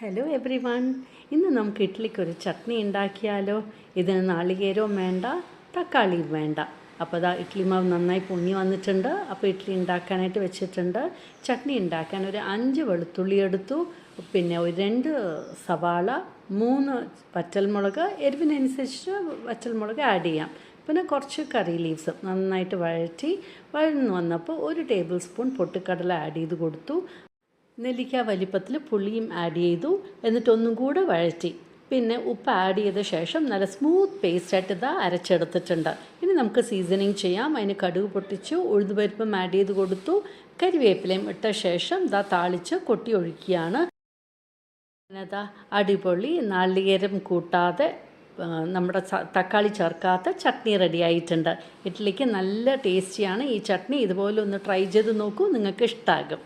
Hello every one. ഇന്ന് നമുക്ക് ഇഡ്ഡലിക്കൊരു ചട്നി ഉണ്ടാക്കിയാലോ. ഇതിന് നാളികേരവും വേണ്ട, തക്കാളിയും വേണ്ട. അപ്പോൾ അതാ ഇഡ്ഡലി മാവ് നന്നായി പൊങ്ങി വന്നിട്ടുണ്ട്. അപ്പോൾ ഇഡ്ഡലി ഉണ്ടാക്കാനായിട്ട് വെച്ചിട്ടുണ്ട്. ചട്നി ഉണ്ടാക്കാൻ ഒരു 5 വെളുത്തുള്ളി എടുത്തു, പിന്നെ ഒരു 2 സവാള, 3 വറ്റൽമുളക്, എരിവിനനുസരിച്ച് വറ്റൽമുളക് ആഡ് ചെയ്യാം. പിന്നെ കുറച്ച് കറി ലീവ്സ് നന്നായിട്ട് വഴന്നു വന്നപ്പോൾ 1 ടേബിൾ സ്പൂൺ പൊട്ടിക്കടല ആഡ് ചെയ്ത് കൊടുത്തു. നെല്ലിക്ക വലിപ്പത്തിൽ പുളിയും ആഡ് ചെയ്തു. എന്നിട്ടൊന്നും കൂടെ വഴറ്റി. പിന്നെ ഉപ്പ് ആഡ് ചെയ്ത ശേഷം നല്ല സ്മൂത്ത് പേസ്റ്റായിട്ട് ഇതാ അരച്ചെടുത്തിട്ടുണ്ട്. ഇനി നമുക്ക് സീസണിങ് ചെയ്യാം. അതിന് കടുക് പൊട്ടിച്ചു, ഉഴുതുപരിപ്പും ആഡ് ചെയ്ത് കൊടുത്തു. കരിവേപ്പിലയും ഇട്ട ശേഷം ഇതാ താളിച്ച് കൊട്ടി ഒഴിക്കുകയാണ്. അതാ അടിപൊളി നാളികേരം കൂട്ടാതെ നമ്മുടെ തക്കാളി ചേർക്കാത്ത ചട്നി റെഡി ആയിട്ടുണ്ട്. ഇഡ്ഡലിക്ക് നല്ല ടേസ്റ്റിയാണ് ഈ ചട്നി. ഇതുപോലെ ഒന്ന് ട്രൈ ചെയ്ത് നോക്കൂ, നിങ്ങൾക്ക് ഇഷ്ടമാകും.